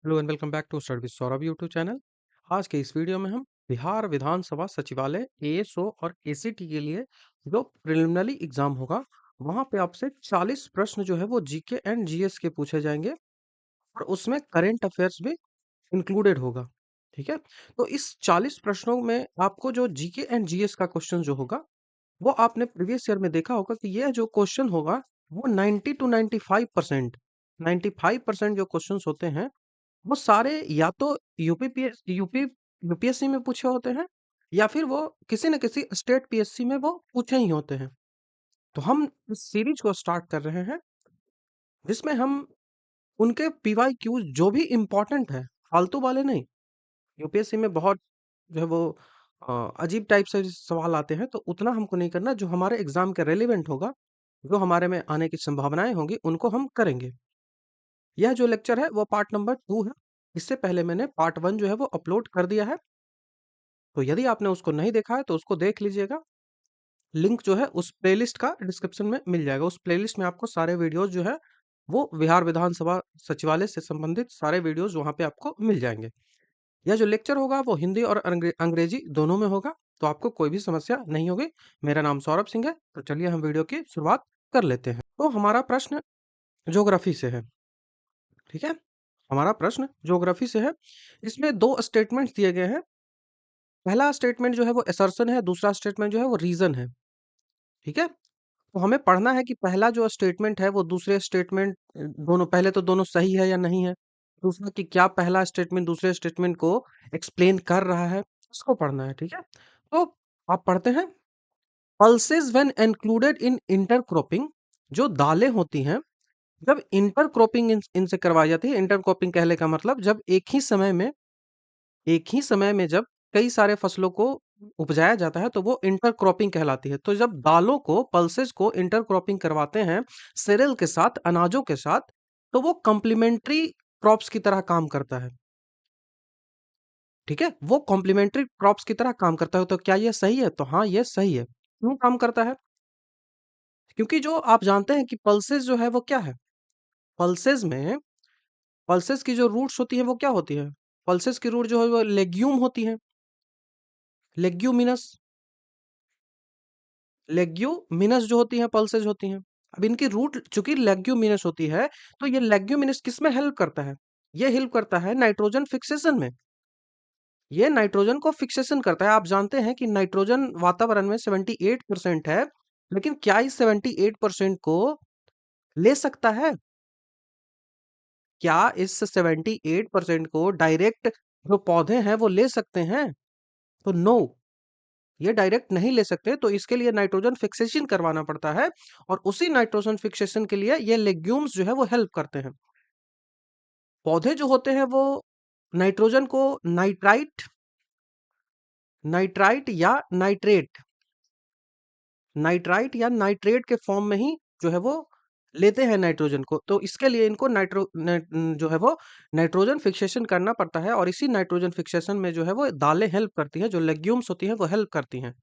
Hello and welcome back to study with Saurabh YouTube channel. आज के इस वीडियो में हम बिहार विधानसभा सचिवालय एएसओ और एसीटी के लिए जो प्रिलिमिनरी एग्जाम होगा वहां पे आपसे 40 प्रश्न जो है वो जीके एंड जीएस के पूछे जाएंगे और उसमें करंट अफेयर्स भी इंक्लूडेड होगा। ठीक है, तो इस 40 प्रश्नों में आपको जो जीके एंड जीएस का क्वेश्चन जो होगा वो आपने प्रीवियस ईयर में देखा होगा कि ये जो क्वेश्चन होगा वो 90 टू 95% 95% जो क्वेश्चंस होते हैं वो सारे या तो यूपीएससी में पूछे होते हैं या फिर वो किसी न किसी स्टेट पीएससी में वो पूछे ही होते हैं। तो हम इस सीरीज को स्टार्ट कर रहे हैं जिसमें हम उनके पीवाई क्यूज जो भी इम्पोर्टेंट है, फालतू वाले नहीं। यूपीएससी में बहुत जो है वो अजीब टाइप से सवाल आते हैं, तो उतना हमको नहीं करना। जो हमारे एग्जाम के रेलिवेंट होगा, जो हमारे में आने की संभावनाएं होंगी, उनको हम करेंगे। यह जो लेक्चर है वो पार्ट नंबर 2 है। इससे पहले मैंने पार्ट 1 जो है वो अपलोड कर दिया है, तो यदि आपने उसको नहीं देखा है तो उसको देख लीजिएगा। लिंक जो है उस प्लेलिस्ट का डिस्क्रिप्शन में मिल जाएगा। उस प्लेलिस्ट में आपको सारे वीडियोस जो है वो बिहार विधानसभा सचिवालय से संबंधित सारे वीडियोस वहां पे आपको मिल जाएंगे। यह जो लेक्चर होगा वो हिंदी और अंग्रेजी दोनों में होगा, तो आपको कोई भी समस्या नहीं होगी। मेरा नाम सौरभ सिंह है। तो चलिए हम वीडियो की शुरुआत कर लेते हैं। तो हमारा प्रश्न ज्योग्राफी से है। ठीक है, हमारा प्रश्न ज्योग्राफी से है। इसमें दो स्टेटमेंट दिए गए हैं। पहला स्टेटमेंट जो है वो असर्शन है, दूसरा स्टेटमेंट जो है वो रीजन है। ठीक है, तो हमें पढ़ना है कि पहला जो स्टेटमेंट है वो दूसरे स्टेटमेंट दोनों, पहले तो दोनों सही है या नहीं है। दूसरा कि क्या पहला स्टेटमेंट दूसरे स्टेटमेंट को एक्सप्लेन कर रहा है, उसको पढ़ना है। ठीक है, तो आप पढ़ते हैं। Pulses when included in intercropping, जो दालें होती हैं जब इंटरक्रॉपिंग इनसे करवाई जाती है। इंटरक्रॉपिंग कहने का मतलब जब एक ही समय में जब कई सारे फसलों को उपजाया जाता है तो वो इंटरक्रॉपिंग कहलाती है। तो जब दालों को, पल्सेस को इंटरक्रॉपिंग करवाते हैं सेरेल के साथ, अनाजों के साथ, तो वो कॉम्प्लीमेंट्री क्रॉप्स की तरह काम करता है। ठीक है, वो कॉम्प्लीमेंट्री क्रॉप्स की तरह काम करता है। तो क्या ये सही है? तो हाँ, ये सही है। क्यों काम करता है? क्योंकि जो आप जानते हैं कि पल्सेस जो है वो क्या है। पल्सेस में, पल्सेस की जो रूट्स होती हैं वो क्या होती है? पल्सेस की रूट जो है वो लेग्यूम होती है, लेग्यूमिनस। लेग्यूमिनस जो होती हैं पल्सेज होती हैं। अब इनकी रूट चूंकि लेग्यूमिनस होती है, तो ये लेग्यूमिनस किस में हेल्प करता है? ये हेल्प करता है नाइट्रोजन फिक्सेशन में। ये नाइट्रोजन को फिक्सेशन करता है। आप जानते हैं कि नाइट्रोजन वातावरण में 78% है, लेकिन क्या इस 78% को ले सकता है? क्या इस 78% को डायरेक्ट जो पौधे हैं वो ले सकते हैं? तो नो, ये डायरेक्ट नहीं ले सकते। तो इसके लिए नाइट्रोजन फिक्सेशन करवाना पड़ता है, और उसी नाइट्रोजन फिक्सेशन के लिए ये लेग्यूम्स जो है वो हेल्प करते हैं। पौधे जो होते हैं वो नाइट्रोजन को नाइट्राइट, नाइट्राइट या नाइट्रेट, नाइट्राइट या नाइट्रेट के फॉर्म में ही जो है वो लेते हैं नाइट्रोजन को। तो इसके लिए इनको जो है वो नाइट्रोजन फिक्सेशन करना पड़ता है, और इसी नाइट्रोजन फिक्सेशन में जो है वो दालें हेल्प करती हैं, जो लेग्यूम्स होती हैं वो हेल्प करती हैं।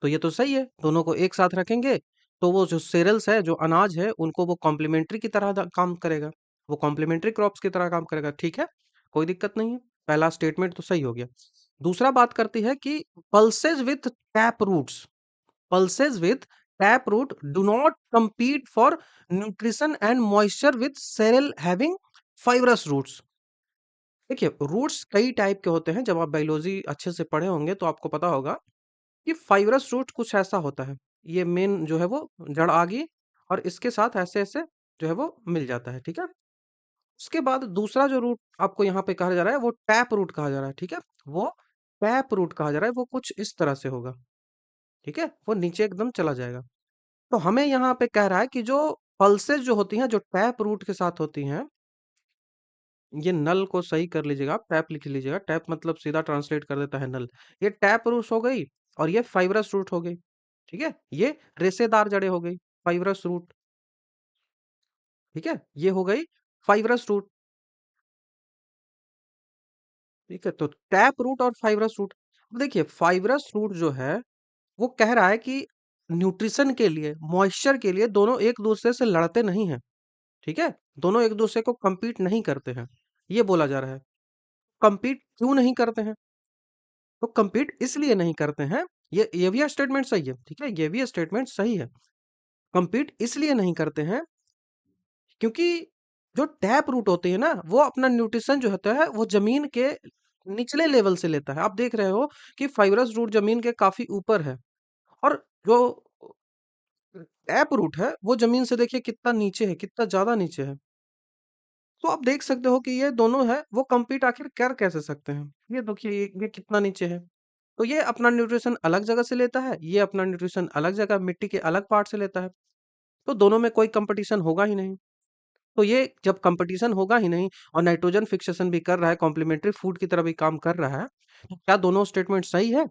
तो ये तो सही है, दोनों को एक साथ रखेंगे तो वो जो सेरेल्स है, जो अनाज है, उनको वो कॉम्प्लीमेंट्री की तरह काम करेगा। वो कॉम्प्लीमेंट्री क्रॉप्स की तरह काम करेगा। ठीक है, कोई दिक्कत नहीं है। पहला स्टेटमेंट तो सही हो गया। दूसरा बात करती है कि pulses with tap roots, pulses with tap root do not compete for nutrition and moisture with cereal having fibrous roots. देखिए, रूट्स कई टाइप के होते हैं। जब आप बायोलॉजी अच्छे से पढ़े होंगे तो आपको पता होगा ये फाइब्रस रूट कुछ ऐसा होता है। ये मेन जो है वो जड़ आ गई, और इसके साथ ऐसे ऐसे जो है वो मिल जाता है। ठीक है, उसके बाद दूसरा जो रूट आपको यहाँ पे कहा जा रहा है वो टैप रूट कहा जा रहा है। ठीक है, वो टैप रूट कहा जा रहा है। वो कुछ इस तरह से होगा। ठीक है, वो नीचे एकदम चला जाएगा। तो हमें यहाँ पे कह रहा है कि जो पल्सेस जो होती हैं, जो टैप रूट के साथ होती हैं, ये नल को सही कर लीजिएगा, आप टैप लिख लीजिएगा। टैप मतलब सीधा ट्रांसलेट कर देता है नल। ये टैप रूट हो गई, और ये फाइब्रस रूट हो गई। ठीक है, ये रेशेदार जड़ें हो गई, फाइब्रस रूट। ठीक है, ये हो गई फाइब्रस रूट। ठीक है, तो टैप रूट और फाइब्रस रूट। अब देखिए, फाइब्रस रूट जो है वो कह रहा है कि न्यूट्रिशन के लिए, मॉइस्चर के लिए दोनों एक दूसरे से लड़ते नहीं हैं। ठीक है, दोनों एक दूसरे को compete नहीं करते हैं। ये बोला जा रहा है। कम्पीट क्यों नहीं करते हैं? तो कम्पीट इसलिए नहीं करते हैं, ये भी स्टेटमेंट सही है, ठीक है? ये भी स्टेटमेंट सही है। कम्पीट इसलिए नहीं करते हैं क्योंकि जो टैप रूट होती है ना, वो अपना न्यूट्रिशन जो होता है वो जमीन के निचले लेवल से लेता है। आप देख रहे हो कि फाइबरस रूट जमीन के काफी ऊपर है, और जो टैप रूट है वो जमीन से देखिए कितना नीचे है, कितना ज्यादा नीचे है। तो आप देख सकते हो कि ये दोनों है वो compete आखिर कर कैसे सकते हैं। ये देखिए ये कितना नीचे है। तो ये अपना न्यूट्रिशन अलग जगह से लेता है, ये अपना न्यूट्रिशन अलग जगह मिट्टी के अलग पार्ट से लेता है। तो दोनों में कोई कंपटीशन होगा ही नहीं। तो ये जब कंपटीशन होगा ही नहीं और नाइट्रोजन फिक्सेशन भी कर रहा है, कॉम्प्लीमेंट्री फूड की तरह भी काम कर रहा है, तो क्या दोनों स्टेटमेंट सही है?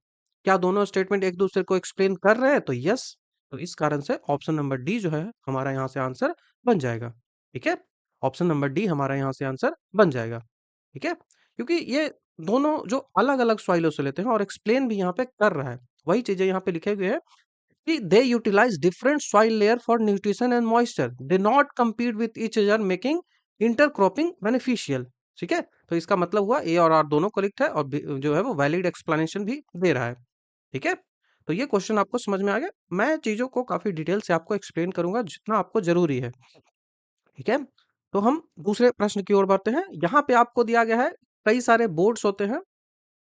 क्या दोनों स्टेटमेंट एक दूसरे को एक्सप्लेन कर रहे हैं? तो यस। तो इस कारण से ऑप्शन नंबर डी जो है हमारा यहाँ से आंसर बन जाएगा। ठीक है? ऑप्शन नंबर डी हमारा यहाँ से आंसर बन जाएगा। ठीक है? क्योंकि ये दोनों जो अलग-अलग सॉइलों से लेते हैं और एक्सप्लेन भी यहाँ पे कर रहा है। वही चीजें यहाँ पे लिखे हुए हैं कि they utilize different soil layer for nutrition and moisture. They not compete with each other, making intercropping beneficial. ठीक है? तो इसका मतलब हुआ ए और आर दोनों करेक्ट है, और जो है वो वैलिड एक्सप्लेनेशन भी दे रहा है। ठीक है? तो ये क्वेश्चन आपको समझ में आ गया। मैं चीजों को काफी डिटेल से आपको एक्सप्लेन करूंगा जितना आपको जरूरी है। ठीक है? तो हम दूसरे प्रश्न की ओर बढ़ते हैं। यहाँ पे आपको दिया गया है कई सारे बोर्ड्स होते हैं,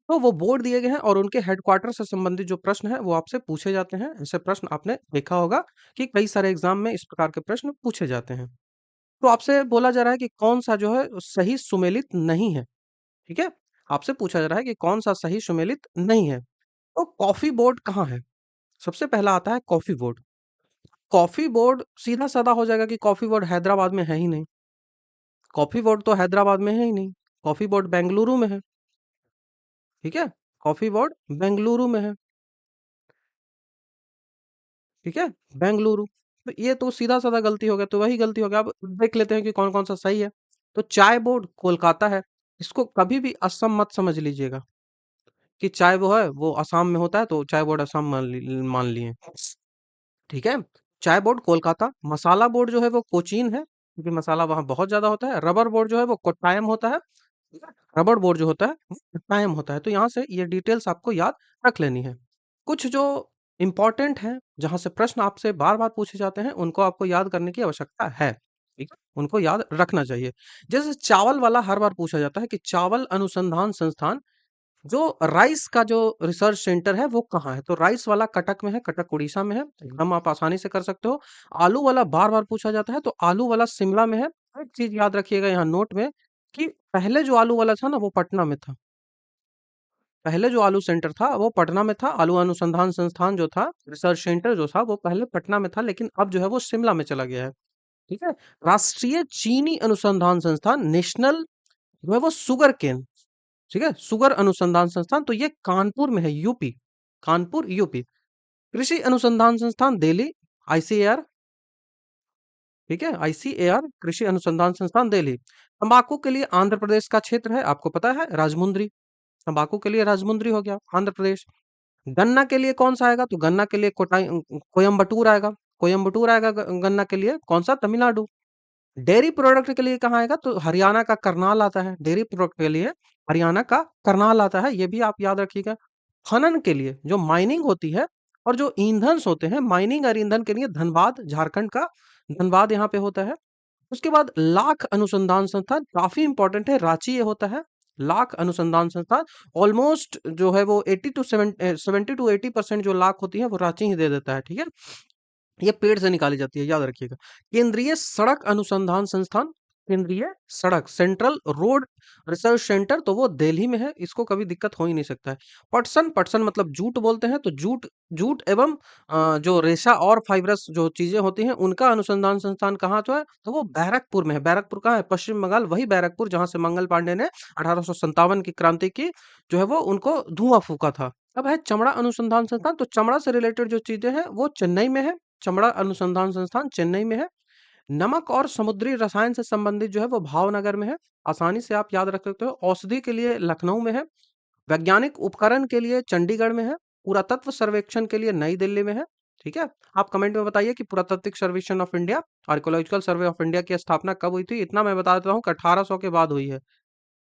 तो वो बोर्ड दिए गए हैं और उनके हेडक्वार्टर से संबंधित जो प्रश्न है वो आपसे पूछे जाते हैं। ऐसे प्रश्न आपने देखा होगा कि कई सारे एग्जाम में इस प्रकार के प्रश्न पूछे जाते हैं। तो आपसे बोला जा रहा है कि कौन सा जो है सही सुमेलित नहीं है। ठीक है? आपसे पूछा जा रहा है कि कौन सा सही सुमेलित नहीं है। तो कॉफी बोर्ड कहाँ है? सबसे पहला आता है कॉफी बोर्ड। कॉफी बोर्ड सीधा साधा हो जाएगा कि कॉफी बोर्ड हैदराबाद में है ही नहीं। कॉफी बोर्ड तो हैदराबाद में है ही नहीं। कॉफी बोर्ड बेंगलुरु में है। ठीक है? कॉफी बोर्ड बेंगलुरु में है। ठीक है? बेंगलुरु। तो ये तो सीधा-साधा गलती हो गया, तो वही गलती हो गया। अब देख लेते हैं कि कौन-कौन सा सही है। तो चाय बोर्ड कोलकाता है। इसको कभी भी असम मत समझ लीजिएगा कि चाय वो है, वो असम में होता है तो चाय बोर्ड असम मान लिए। ठीक है? चाय बोर्ड कोलकाता, मसाला बोर्ड जो है वो कोचीन है, क्योंकि मसाला वहाँ बहुत ज़्यादा होता है। रबर बोर्ड जो है वो कोट्टायम होता है। ठीक है? रबर बोर्ड जो होता है वो कोट्टायम होता है। तो यहाँ से ये डिटेल्स आपको याद रख लेनी है। कुछ जो इम्पोर्टेंट हैं, जहाँ से प्रश्न आपसे बार-बार पूछे जाते हैं, उनको आपको याद करने की आवश्यकता है। ठीक है? उनको याद रखना चाहिए। जैसे चावल वाला हर बार पूछा जाता है कि चावल अनुसंधान संस्थान, जो राइस का जो रिसर्च सेंटर है वो कहाँ है? तो राइस वाला कटक में है, कटक उड़ीसा में है, एकदम आप आसानी से कर सकते हो। आलू वाला बार-बार पूछा जाता है, तो आलू वाला शिमला में है। एक चीज़ याद रखिएगा यहाँ नोट में कि पहले जो आलू वाला था ना वो पटना में था। पहले जो आलू सेंटर था वो पटना में था। आलू अनुसंधान संस्थान जो था, रिसर्च सेंटर जो था वो पहले पटना में था, लेकिन अब जो है वो शिमला में चला गया है। ठीक है? राष्ट्रीय चीनी अनुसंधान संस्थान, नेशनल जो है वो शुगर केन, ठीक है? शुगर अनुसंधान संस्थान, तो ये कानपुर में है, यूपी। कानपुर, यूपी। कृषि अनुसंधान संस्थान दिल्ली, आईसीएआर। ठीक है? आईसीएआर, कृषि अनुसंधान संस्थान दिल्ली। तंबाकू के लिए आंध्र प्रदेश का क्षेत्र है, आपको पता है, राजमुंद्री। तंबाकू के लिए राजमुंद्री हो गया, आंध्र प्रदेश। गन्ना के लिए कौन-सा आएगा? तो गन्ना के लिए कोयंबटूर आएगा। कोयंबटूर आएगा गन्ना के लिए, कौन-सा? तमिलनाडु। डेयरी प्रोडक्ट के लिए कहाँ आएगा? तो हरियाणा का करनाल आता है। डेयरी प्रोडक्ट के लिए हरियाणा का करनाल आता है, ये भी आप याद रखिएगा। खनन के लिए जो माइनिंग होती है और जो ईंधन्स होते हैं, माइनिंग और ईंधन के लिए धनबाद, झारखंड का धनबाद यहाँ पे होता है। उसके बाद लाख अनुसंधान संस्थान काफ़ी इम्पोर्टेंट है, रांची ये होता है। लाख अनुसंधान संस्थान ऑलमोस्ट जो है वो 70 टू 80% जो लाख होती है वो रांची ही दे देता है, ठीक है? ये पेड़ से निकाली जाती है, याद रखिएगा। केंद्रीय सड़क अनुसंधान संस्थान, केंद्रीय सड़क, सेंट्रल रोड रिसर्च सेंटर, तो वो दिल्ली में है, इसको कभी दिक्कत हो ही नहीं सकता है। पटसन, पटसन मतलब जूट बोलते हैं, तो जूट जूट एवं जो रेशा और फाइबरस जो चीजें होती हैं उनका अनुसंधान संस्थान कहाँ तो है? तो वो बैरकपुर में है। बैरकपुर कहाँ है? पश्चिम बंगाल, वही बैरकपुर जहाँ से मंगल पांडे ने 1857 की क्रांति की जो है वो उनको धुआं फूका था। अब है चमड़ा अनुसंधान संस्थान, तो चमड़ा से रिलेटेड जो चीजें हैं वो चेन्नई में है। चमड़ा अनुसंधान संस्थान चेन्नई में है। नमक और समुद्री रसायन से संबंधित जो है वो भावनगर में है। आसानी से आप याद रख सकते हो। औषधि के लिए लखनऊ में है। वैज्ञानिक उपकरण के लिए चंडीगढ़ में है। पुरातत्व सर्वेक्षण के लिए नई दिल्ली में है। ठीक है? आप कमेंट में बताइए कि पुरातात्विक सर्वेक्षण of India, archaeological survey of India की स्थापना कब हुई थी? इतना मैं बता देता हूँ कि 1800 के बाद हुई है।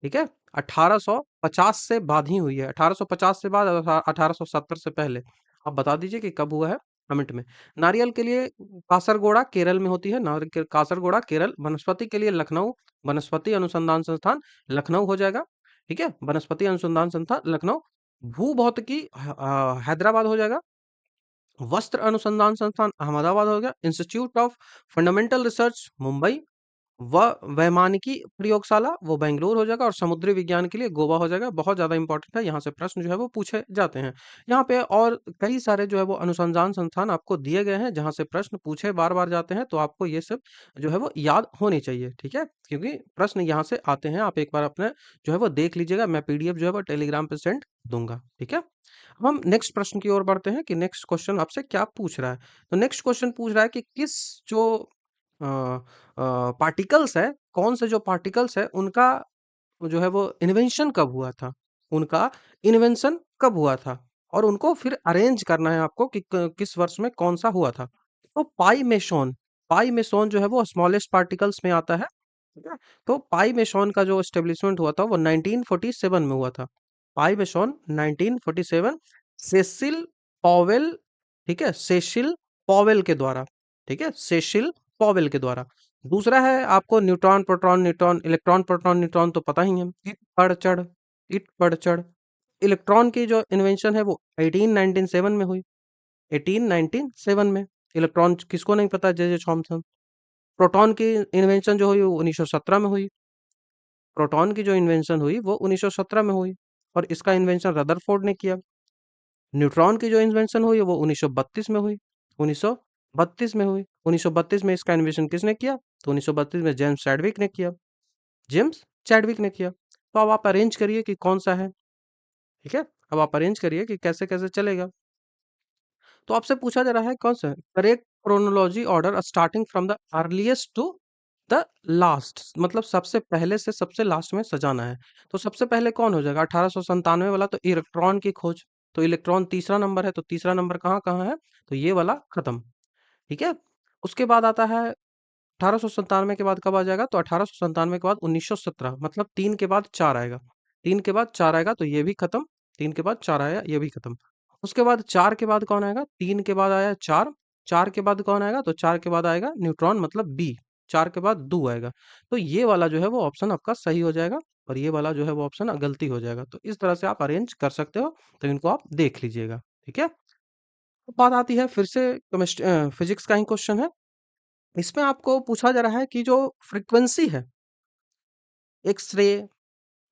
ठीक है? 1850 से बाद ही हुई है, 1850 से बाद, 1870 से पहले। आप बता दीजिए कि कब हुआ है, कमेंट में। नारियल के लिए कासरगोड़ा केरल में होती है, नारियल कासरगोड़ा केरल। वनस्पति के लिए लखनऊ, वनस्पति अनुसंधान संस्थान लखनऊ हो जाएगा, ठीक है? वनस्पति अनुसंधान संस्थान लखनऊ। भूभौतिकी हैदराबाद हो जाएगा। वस्त्र अनुसंधान संस्थान अहमदाबाद हो गया। Institute of fundamental research Mumbai. व वैमानिकी प्रयोगशाला वो बेंगलुरु हो जाएगा। और समुद्री विज्ञान के लिए गोवा हो जाएगा। बहुत ज़्यादा इंपॉर्टेंट है, यहाँ से प्रश्न जो है वो पूछे जाते हैं। यहाँ पे और कई सारे जो है वो अनुसंधान संस्थान आपको दिए गए हैं जहाँ से प्रश्न पूछे बार-बार जाते हैं, तो आपको ये सब जो है वो याद होनी चाहिए, ठीक है? क्योंकि प्रश्न यहाँ से आते हैं, आप एक बार अपने जो है वो देख लीजिएगा, मैं पीडीएफ जो है वो टेलीग्राम पे सेंड दूँगा, ठीक है? अब हम नेक्स्ट प्रश्न की ओर बढ़ते हैं कि नेक्स्ट क्वेश्चन आपसे क्या पूछ रहा है। तो नेक्स्ट क्वेश्चन पूछ रहा है कि किस जो पार्टिकल्स है, कौन से जो पार्टिकल्स है उनका जो है वो इन्वेंशन कब हुआ था? उनका इन्वेंशन कब हुआ था? और उनको फिर अरेंज करना है आपको कि किस वर्ष में कौन सा हुआ था। तो पाई मेसोन जो है वो स्मॉलेस्ट पार्टिकल्स में आता है, ठीक है? तो पाई मेसोन का जो एस्टेब्लिशमेंट हुआ था वो 1947 में हुआ था। पाई मेसोन 1947 सेसिल पॉवेल, ठीक है? सेसिल पॉवेल के द्वारा, ठीक है? सेसिल पॉवेल के द्वारा। दूसरा है आपको neutron, proton, neutron, electron, proton, neutron तो पता ही है। इट बढ़ चढ़। इलेक्ट्रॉन की जो इन्वेंशन है वो 1897 में हुई। 1897 में। इलेक्ट्रॉन किसको नहीं पता, जे जे थॉमसन। प्रोटॉन की इन्वेंशन जो हुई वो 1917 में हुई। प्रोटॉन की जो इन्वेंशन हुई वो 1917 में हुई और इसका इन्वेंशन रदरफोर्ड ने किया। न्यूट्रॉन की जो इन्वेंशन हुई वो 1932 में हुई। 1932 में हुई। 1932 में इसका इन्वेंशन किसने किया? तो 1932 में जेम्स चैडविक ने किया। जेम्स चैडविक ने किया। तो अब आप अरेंज करिए कि कौन सा है, ठीक है? अब आप अरेंज करिए कि कैसे-कैसे चलेगा। तो आपसे पूछा जा रहा है कौन सा है? Correct chronology order starting from the earliest to the last, मतलब सबसे पहले से सबसे लास्ट में सजाना है। तो सबसे पहले कौन हो जाएगा? 1897 वाला तो इलेक्ट्रॉन की खोज। तो इलेक्ट्रॉन तीसरा नंबर है, तो तीसरा नंबर कहाँ-कहाँ है? तो ये वाला खत्म, ठीक है? उसके बाद आता है 1897 के बाद कब आ जाएगा? तो 1897 के बाद 1917, मतलब 3 के बाद 4 आएगा। 3 के बाद 4 आएगा तो ये भी खत्म। 3 के बाद 4 आया, ये भी खत्म। उसके बाद 4 के बाद कौन आएगा? 3 के बाद आया 4। 4 के बाद कौन आएगा? तो 4 के बाद आएगा न्यूट्रॉन, मतलब बी। 4 के बाद 2 आएगा। तो ये वाला जो है वो ऑप्शन आपका सही हो जाएगा और ये वाला जो है वो ऑप्शन गलती हो जाएगा। तो इस तरह से आप अरेंज कर सकते हो। तो इनको आप देख लीजिएगा, ठीक है? अब बात आती है फिर से फिजिक्स का ही क्वेश्चन है। इसमें आपको पूछा जा रहा है कि जो फ्रीक्वेंसी है, एक्स रे,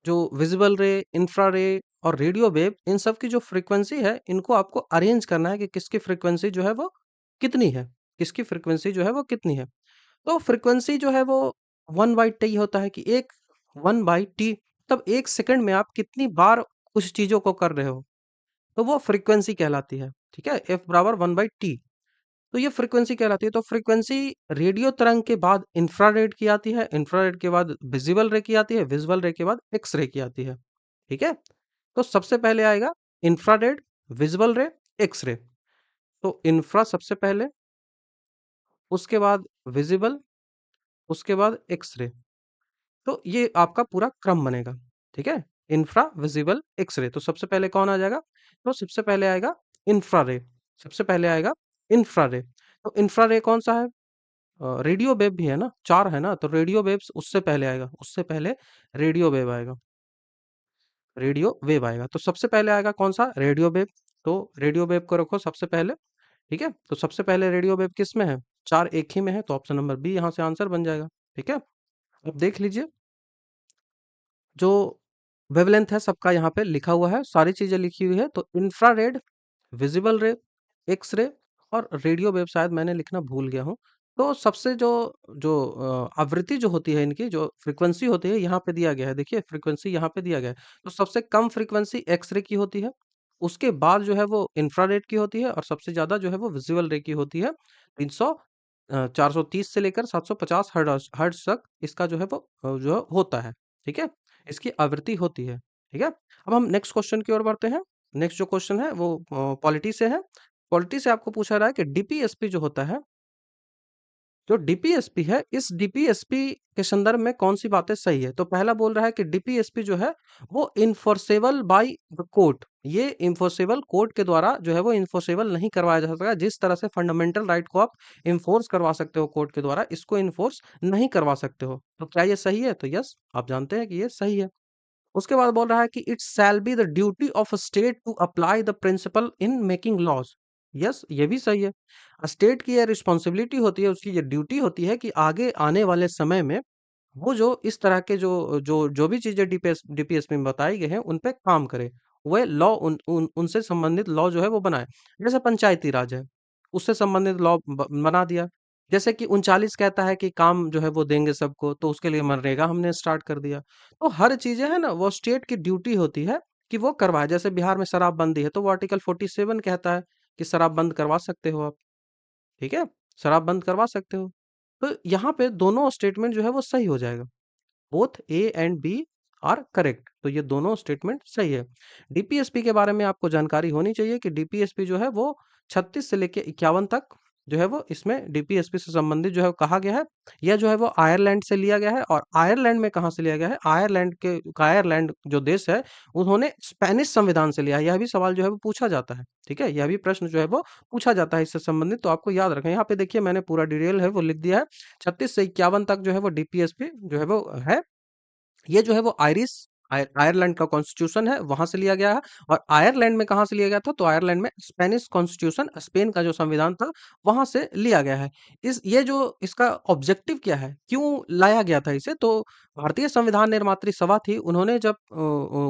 जो विजिबल रे, इंफ्रारे और रेडियो वेव, इन सब की जो फ्रीक्वेंसी है, इनको आपको अरेंज करना है कि किसकी फ्रीक्वेंसी जो है वो कितनी है, किसकी फ्रीक्वेंसी जो है वो कितनी है। तो फ्रीक्वेंसी जो है वो 1 बाई टी होता है कि एक 1 बाई टी, तब 1 सेकंड में आप कितनी बार कुछ चीज़ों को कर रहे हो, तो वो फ्रीक्वेंसी कहलाती है, ठीक है? F बराबर 1 बाई टी। तो ये फ्रीक्वेंसी कहलाती है। तो फ्रीक्वेंसी रेडियो तरंग के बाद इंफ्रारेड की आती है, इंफ्रारेड के बाद विजिबल रे की आती है, विजिबल रे के बाद एक्स रे की आती है, ठीक है? तो सबसे पहले आएगा इंफ्रारेड, विजिबल रे, एक्स रे। तो इंफ्रा सबसे पहले, उसके बाद विजिबल, उसके बाद एक्स रे। तो ये आपका पूरा क्रम बनेगा, ठीक है? Infra, visible, X ray. तो सबसे पहले कौन आ जाएगा? तो सबसे पहले आएगा इंफ्रारे। सबसे पहले आएगा इंफ्रारे। तो इंफ्रारे कौन सा है? रेडियो वेव भी है ना, 4 है ना, तो रेडियो वेव्स उससे पहले आएगा, उससे पहले रेडियो वेव आएगा, रेडियो वेव आएगा। तो सबसे पहले आएगा कौन-सा? Radio wave. तो रेडियो वेव को रखो सबसे पहले, ठीक है? तो सबसे पहले रेडियो वेव किसमें है? 4 एक ही में है, तो ऑप्शन नंबर बी यहाँ से आंसर बन जाएगा, ठीक है? अब देख लीजिए, जो वेवलेंथ है सबका यहाँ पे लिखा हुआ है, सारी चीज़ें लिखी हुई है। तो इंफ्रारेड, विजिबल रे, एक्स रे और रेडियो वेव शायद मैंने लिखना भूल गया हूँ। तो सबसे जो जो आवृत्ति जो होती है, इनकी जो फ्रीक्वेंसी होती है यहाँ पे दिया गया है, देखिए फ्रीक्वेंसी यहाँ पे दिया गया है। तो सबसे कम फ्रीक्वेंसी एक्स रे की होती है, उसके बाद जो है वो इंफ्रारेड की होती है और सबसे ज़्यादा जो है वो विजिबल रे की होती है। 300 430 से लेकर 750 हर्ट्ज़ तक इसका जो है वो जो होता है, ठीक है? इसकी आवृत्ति होती है, ठीक है? अब हम नेक्स्ट क्वेश्चन की ओर बढ़ते हैं। नेक्स्ट जो क्वेश्चन है वो पॉलिटी से है। पॉलिटी से आपको पूछा रहा है कि डीपीएसपी जो होता है, जो डीपीएसपी है, इस डीपीएसपी के संदर्भ में कौन-सी बातें सही है? तो पहला बोल रहा है कि डीपीएसपी जो है, वो इन्फोर्सेबल बाय द कोर्ट। ये इन्फोर्सेबल कोर्ट के द्वारा जो है वो इन्फोर्सेबल नहीं करवाया जा सकता। जिस तरह से फंडामेंटल राइट को आप इन्फोर्स करवा सकते हो कोर्ट के द्वारा, इसको इन्फोर्स नहीं करवा सकते हो। तो क्या ये सही है? तो यस, आप जानते हैं कि ये सही है। उसके बाद बोल रहा है कि it shall be the duty of a state to apply the principle in making laws. Yes, ये भी सही है। स्टेट की ये रिस्पॉन्सिबिलिटी होती है, उसकी ये ड्यूटी होती है कि आगे आने वाले समय में वो जो इस तरह के जो भी चीजें डीपीएसपी में बताई गई हैं उन पे काम करे। वह लॉ उनसे संबंधित लॉ जो है वो बनाए। जैसे पंचायती राज है, उससे संबंधित लॉ बना दिया। जैसे कि 39 कहता है कि काम जो है वो देंगे सबको, तो उसके लिए मनरेगा हमने स्टार्ट कर दिया। तो हर चीजें है ना, वो स्टेट की ड्यूटी होती है कि वो करवाए। जैसे बिहार में शराबबंदी है, तो वो आर्टिकल 47 कहता है कि शराब बंद करवा सकते हो आप। ठीक है, शराब बंद करवा सकते हो। तो यहाँ पे दोनों स्टेटमेंट जो है वो सही हो जाएगा। Both A and B are correct. तो ये दोनों स्टेटमेंट सही है। डीपीएसपी के बारे में आपको जानकारी होनी चाहिए कि डीपीएसपी जो है वो 36 से लेके 51 तक जो है वो इसमें डीपीएसपी से संबंधित जो है वो कहा गया है। यह जो है वो आयरलैंड से लिया गया है। और आयरलैंड में कहाँ से लिया गया है? आयरलैंड जो देश है, उन्होंने स्पेनिश संविधान से लिया है। यह भी सवाल जो है वो पूछा जाता है। ठीक है, यह भी प्रश्न जो है वो पूछा जाता है इससे संबंधित, तो आपको याद रखें। यहाँ पे देखिए मैंने पूरा डिटेल है वो लिख दिया है। 36 से 51 तक जो है वो डीपीएसपी जो है वो है। ये जो है वो आयरलैंड का कॉन्स्टिट्यूशन है, वहां से लिया गया है। और आयरलैंड में कहाँ से लिया गया था? तो आयरलैंड में स्पेनिश कॉन्स्टिट्यूशन, स्पेन का जो संविधान था, वहां से लिया गया है। इस ये जो इसका ऑब्जेक्टिव क्या है, क्यों लाया गया था इसे? तो भारतीय संविधान निर्मात्री सभा थी, उन्होंने जब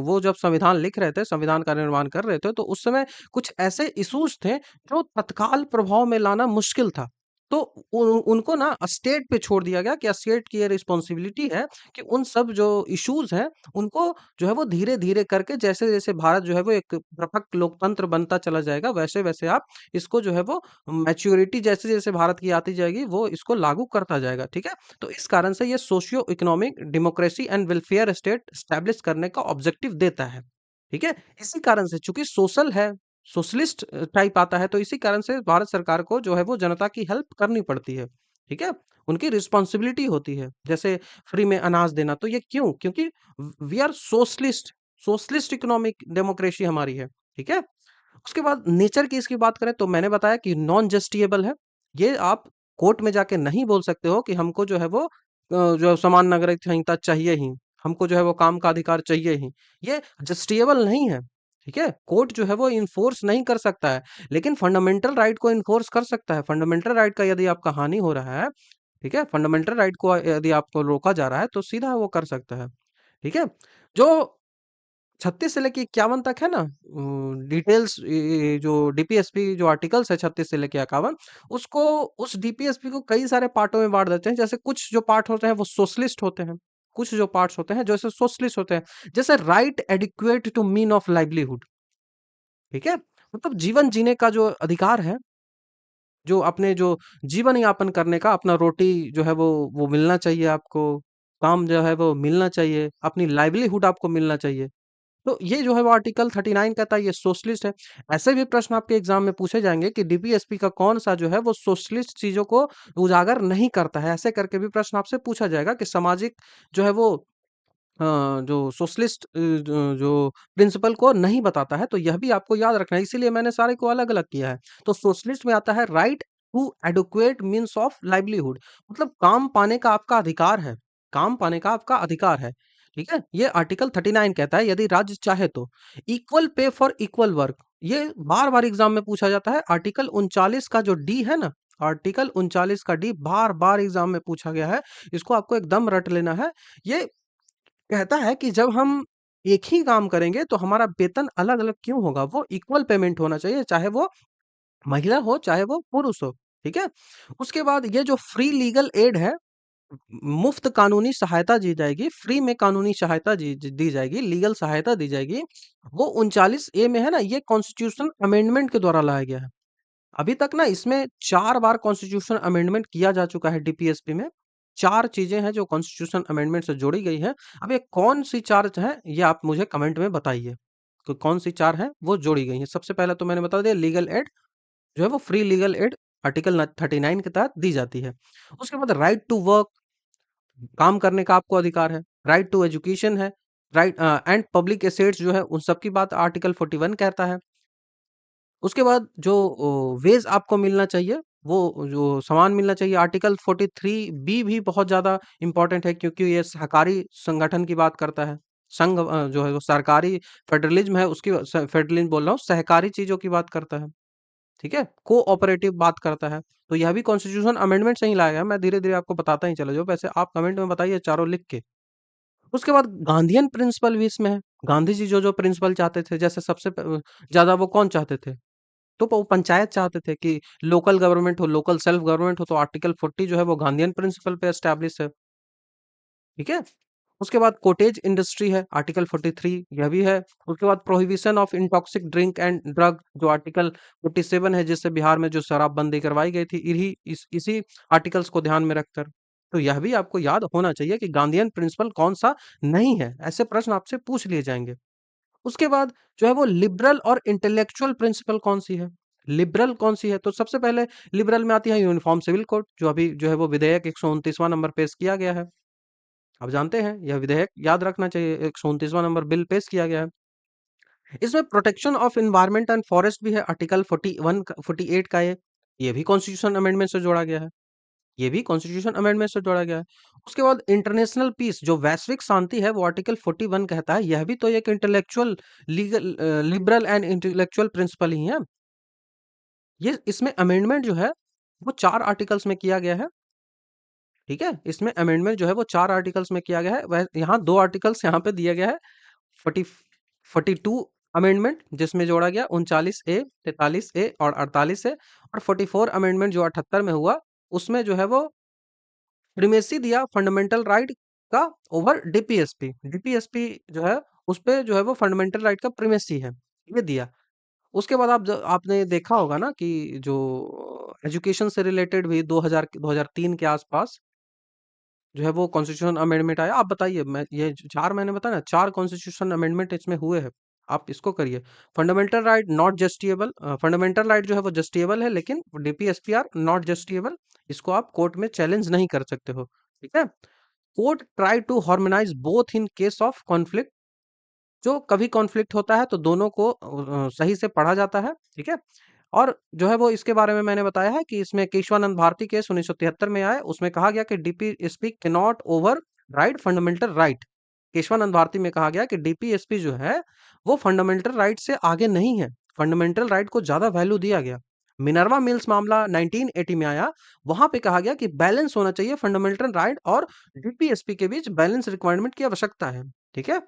वो जब संविधान लिख रहे थे, संविधान का निर्माण कर रहे थे, तो उस समय कुछ ऐसे इश्यूज थे जो तत्काल प्रभाव में लाना मुश्किल था। तो उनको ना स्टेट पे छोड़ दिया गया कि स्टेट की ये रिस्पॉन्सिबिलिटी है कि उन सब जो इश्यूज हैं उनको जो है वो धीरे-धीरे करके, जैसे-जैसे भारत जो है वो एक परिपक्व लोकतंत्र बनता चला जाएगा, वैसे-वैसे आप इसको जो है वो मैच्योरिटी जैसे-जैसे भारत की आती जाएगी, वो इसको लागू करता जाएगा, ठीक है? तो इस कारण से ये socio economic democracy and welfare state establish करने का ऑब्जेक्टिव देता है, ठीक है? इसी कारण से चूँकि सोशल है, सोशलिस्ट टाइप आता है, तो इसी कारण से भारत सरकार को जो है वो जनता की हेल्प करनी पड़ती है, ठीक है? उनकी रिस्पॉन्सिबिलिटी होती है। जैसे फ्री में अनाज देना, तो ये क्यों? क्योंकि we are socialist, socialist economic democracy हमारी है, ठीक है? उसके बाद नेचर की इसकी बात करें तो मैंने बताया कि नॉन जस्टिएबल है। ये आप कोर्ट में जाके नहीं बोल सकते हो कि हमको जो है वो जो समान नागरिक संहिता चाहिए ही, हमको जो है वो काम का अधिकार चाहिए ही। ये जस्टिएबल नहीं है, ठीक है? कोर्ट जो है वो इन्फोर्स नहीं कर सकता है, लेकिन फंडामेंटल राइट को इन्फोर्स कर सकता है। फंडामेंटल राइट का यदि आपका हानि हो रहा है, ठीक है? फंडामेंटल राइट को यदि आपको रोका जा रहा है, तो सीधा वो कर सकता है, ठीक है? जो 36 से लेके 51 तक है ना, डिटेल्स ये जो डीपीएसपी जो आर्टिकल्स है 36 से लेके 51, उसको उस डीपीएसपी को कई सारे पार्टों में बांट देते हैं। जैसे कुछ जो पार्ट होते हैं वो सोशलिस्ट होते हैं, कुछ जो पार्ट्स होते हैं जैसे सोशलिस्ट होते हैं, जैसे right adequate to mean of livelihood, ठीक है? मतलब जीवन जीने का जो अधिकार है, जो अपने जो जीवन यापन करने का अपना रोटी जो है वो मिलना चाहिए आपको, काम जो है वो मिलना चाहिए, अपनी लाइवलीहुड आपको मिलना चाहिए। तो ये जो है वो आर्टिकल 39 कहता है ये सोशलिस्ट है। ऐसे भी प्रश्न आपके एग्जाम में पूछे जाएंगे कि डीपीएसपी का कौन सा जो है वो सोशलिस्ट चीजों को उजागर नहीं करता है। ऐसे करके भी प्रश्न आपसे पूछा जाएगा कि सामाजिक जो है वो जो सोशलिस्ट जो प्रिंसिपल को नहीं बताता है, तो यह भी आपको याद रखना है। इसीलिए मैंने सारे को अलग-अलग किया है। तो सोशलिस्ट में आता है right to adequate means of livelihood, मतलब काम पाने का आपका अधिकार है, काम पाने का आपका अधिकार है। ठीक है? ये आर्टिकल 39 कहता है यदि राज्य चाहे तो। Equal pay for equal work, ये बार-बार एग्जाम में पूछा जाता है। आर्टिकल 39 का जो डी है ना, आर्टिकल 39 का डी बार-बार एग्जाम में पूछा गया है। इसको आपको एकदम रट लेना है। ये कहता है कि जब हम एक ही काम करेंगे तो हमारा वेतन अलग-अलग क्यों होगा? वो इक्वल पेमेंट होना चाहिए, चाहे वो महिला हो, चाहे वो पुरुष हो, ठीक है? उसके बाद ये जो फ्री लीगल एड है, मुफ्त कानूनी सहायता दी जाएगी, फ्री में कानूनी सहायता दी जाएगी, लीगल सहायता दी जाएगी। वो 39 ए में है ना, ये कॉन्स्टिट्यूशन अमेंडमेंट के द्वारा लाया गया है। अभी तक ना इसमें 4 बार कॉन्स्टिट्यूशन अमेंडमेंट किया जा चुका है डीपीएसपी में। 4 चीज़ें हैं जो कॉन्स्टिट्यूशन अमेंडमेंट से जोड़ी गई हैं। अब ये कौन-सी 4 हैं, ये आप मुझे कमेंट में बताइए। कौन-सी 4 हैं वो जोड़ी गई हैं। सबसे पहले तो मैंने बता दिया लीगल एड जो है वो फ्री लीगल एड आर्टिकल 39 के तहत दी जाती है। उसके बाद राइट टू वर्क, काम करने का आपको अधिकार है। राइट टू एजुकेशन है। राइट एंड पब्लिक एसेट्स जो है उन सब की बात आर्टिकल 41 कहता है। उसके बाद जो वेज आपको मिलना चाहिए, वो जो सामान मिलना चाहिए, आर्टिकल 43 बी भी बहुत ज्यादा इंपॉर्टेंट है, क्योंकि ये सहकारी संगठन की बात करता है। संघ जो है वो सरकारी फेडरलिज्म है, उसकी फेडरलिज्म बोल रहा हूँ, सहकारी चीजों की बात करता है। ठीक है, कोऑपरेटिव बात करता है। तो यह भी कॉन्स्टिट्यूशन अमेंडमेंट से ही लाया गया है। मैं धीरे धीरे आपको बताता ही चला जाऊँ, वैसे आप कमेंट में बताइए चारों लिख के। उसके बाद गांधीयन प्रिंसिपल भी इसमें है। गांधी जी जो जो प्रिंसिपल चाहते थे, जैसे सबसे ज्यादा वो कौन चाहते थे, तो वो पंचायत चाहते थे कि लोकल गवर्नमेंट हो, लोकल सेल्फ गवर्नमेंट हो। तो आर्टिकल 40 जो है वो गांधीयन प्रिंसिपल पे एस्टैब्लिश है। ठीक है। उसके बाद कोटेज इंडस्ट्री है, आर्टिकल 43 यह भी है। उसके बाद prohibition of intoxic drink and drug, जो आर्टिकल 47 है, जिससे बिहार में जो शराबबंदी करवाई गई थी, इसी आर्टिकल्स को ध्यान में रखकर। तो यह भी आपको याद होना चाहिए कि गांधीयन प्रिंसिपल कौन सा नहीं है, ऐसे प्रश्न आपसे पूछ लिए जाएंगे। उसके बाद जो है वो लिबरल और इंटेलेक्चुअल प्रिंसिपल कौन सी है, लिबरल कौन सी है। तो सबसे पहले लिबरल में आती है यूनिफॉर्म सिविल कोड, जो अभी जो है वो विधेयक 129वां नंबर पेश किया गया है। आप जानते हैं यह विधेयक याद रखना चाहिए, 129वां नंबर बिल पेश किया गया है। इसमें protection of environment and forest भी है, आर्टिकल 48 का ये भी कॉन्स्टिट्यूशन अमेंडमेंट से जोड़ा गया है। ये भी कॉन्स्टिट्यूशन अमेंडमेंट से जोड़ा गया है। उसके बाद इंटरनेशनल पीस, जो वैश्विक शांति है, वो आर्टिकल 41 कहता है। यह भी तो एक intellectual legal liberal and intellectual principle ही है। ये इसमें अमेंडमेंट जो है वो 4 आर्टिकल्स में किया गया है। ठीक है, इसमें अमेंडमेंट जो है वो 4 आर्टिकल्स में किया गया है। वह यहाँ 2 आर्टिकल्स यहाँ पे दिया गया है। 40 42 अमेंडमेंट जिसमें जोड़ा गया 39A, 43A और 48 है। और 44 अमेंडमेंट जो 78 में हुआ, उसमें जो है वो प्रिमेसी दिया फंडामेंटल राइट का ओवर डीपीएसपी। डीपीएसपी जो है उस पे जो है वो फंडामेंटल राइट का प्रिमेसी है, ये दिया। उसके बाद आपने देखा होगा ना कि जो एजुकेशन से रिलेटेड भी 2003 के आसपास जो है वो कॉन्स्टिट्यूशन अमेंडमेंट आया। आप बताइए, मैं ये 4 मैंने बताया ना, 4 कॉन्स्टिट्यूशन अमेंडमेंट इसमें हुए हैं। आप इसको करिए। Fundamental right not justiciable, fundamental right जो है वो जस्टिएबल है, लेकिन डीपीएसपीआर नॉट जस्टिएबल, इसको आप कोर्ट में चैलेंज नहीं कर सकते हो। ठीक है। Court try to harmonize both in case of conflict, जो कभी कॉन्फ्लिक्ट होता है तो दोनों को सही से पढ़ा जाता है। ठीक है। और जो है वो इसके बारे में मैंने बताया है कि इसमें केशवानंद भारती केस 1973 में आया, उसमें कहा गया कि DPSP can not override fundamental right. Kesavananda Bharati में कहा गया कि डीपीएसपी जो है वो फंडामेंटल राइट से आगे नहीं है, फंडामेंटल राइट को ज्यादा वैल्यू दिया गया। मिनर्वा मिल्स मामला 1980 में आया, वहां पे कहा गया कि बैलेंस होना चाहिए फंडामेंटल राइट और डीपीएसपी के बीच, बैलेंस रिक्वायरमेंट की आवश्यकता है। ठीक है।